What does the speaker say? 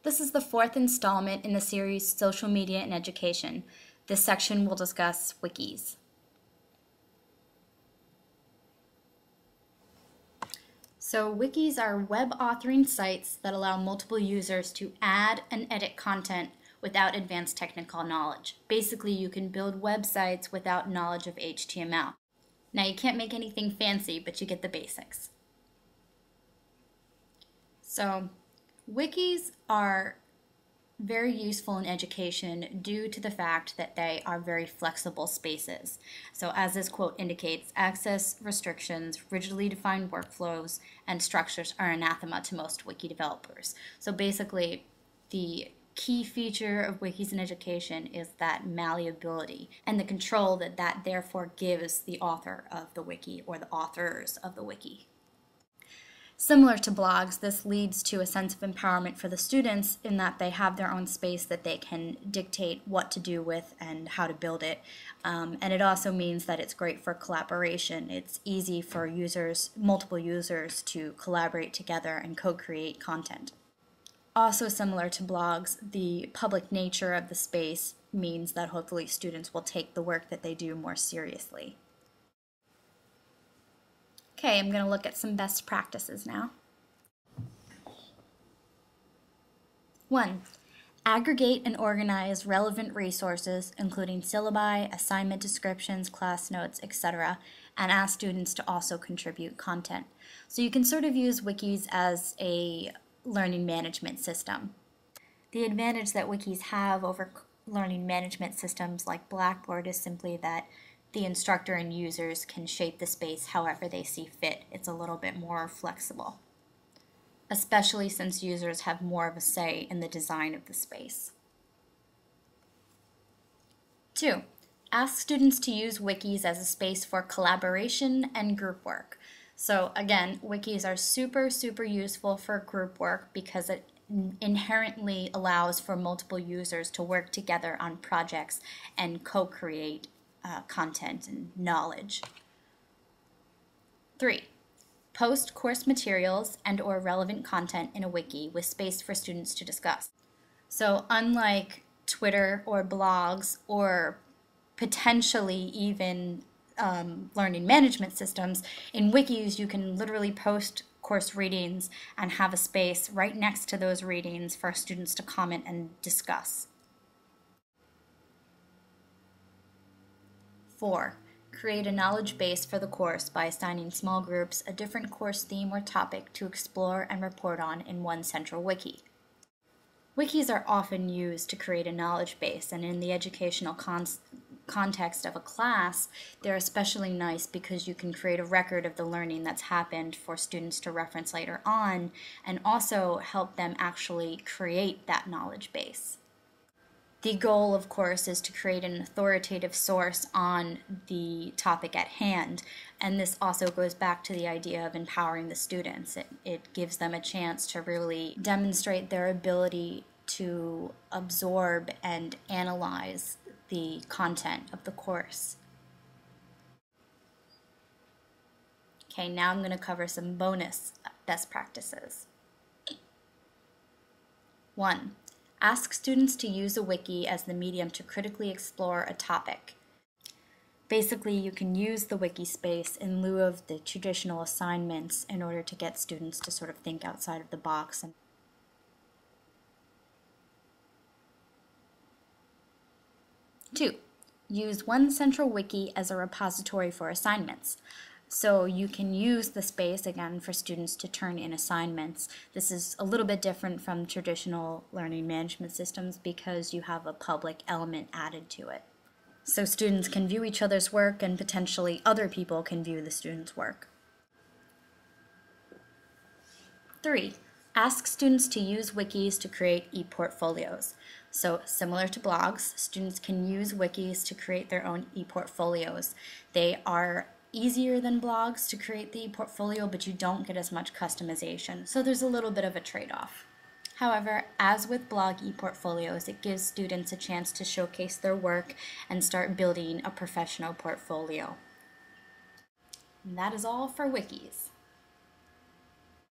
This is the fourth installment in the series Social Media and Education. This section will discuss wikis. So wikis are web authoring sites that allow multiple users to add and edit content without advanced technical knowledge. Basically, you can build websites without knowledge of HTML. Now, you can't make anything fancy, but you get the basics. So, wikis are very useful in education due to the fact that they are very flexible spaces. So as this quote indicates, access restrictions, rigidly defined workflows, and structures are anathema to most wiki developers. So basically, the key feature of wikis in education is that malleability and the control that that therefore gives the author of the wiki or the authors of the wiki. Similar to blogs, this leads to a sense of empowerment for the students in that they have their own space that they can dictate what to do with and how to build it. And it also means that it's great for collaboration. It's easy for users, multiple users, to collaborate together and co-create content. Also similar to blogs, the public nature of the space means that hopefully students will take the work that they do more seriously. Okay, I'm going to look at some best practices now. 1. Aggregate and organize relevant resources, including syllabi, assignment descriptions, class notes, etc., and ask students to also contribute content. So you can sort of use wikis as a learning management system. The advantage that wikis have over learning management systems like Blackboard is simply that the instructor and users can shape the space however they see fit. It's a little bit more flexible, especially since users have more of a say in the design of the space. 2. Ask students to use wikis as a space for collaboration and group work. So again, wikis are super useful for group work because it inherently allows for multiple users to work together on projects and co-create content and knowledge. 3. Post course materials and/or relevant content in a wiki with space for students to discuss. So unlike Twitter or blogs or potentially even learning management systems, in wikis you can literally post course readings and have a space right next to those readings for students to comment and discuss. 4. Create a knowledge base for the course by assigning small groups a different course theme or topic to explore and report on in one central wiki. Wikis are often used to create a knowledge base, and in the educational context of a class, they're especially nice because you can create a record of the learning that's happened for students to reference later on, and also help them actually create that knowledge base. The goal, of course, is to create an authoritative source on the topic at hand, and this also goes back to the idea of empowering the students. It gives them a chance to really demonstrate their ability to absorb and analyze the content of the course. Okay, now I'm going to cover some bonus best practices. 1. Ask students to use a wiki as the medium to critically explore a topic. Basically, you can use the wiki space in lieu of the traditional assignments in order to get students to sort of think outside of the box. 2. Use one central wiki as a repository for assignments. So you can use the space, again, for students to turn in assignments. This is a little bit different from traditional learning management systems because you have a public element added to it. So students can view each other's work and potentially other people can view the students' work. 3. Ask students to use wikis to create e-portfolios. So similar to blogs, students can use wikis to create their own e-portfolios. They are easier than blogs to create the portfolio, but you don't get as much customization, so there's a little bit of a trade-off. However, as with blog e-portfolios, it gives students a chance to showcase their work and start building a professional portfolio. And that is all for wikis.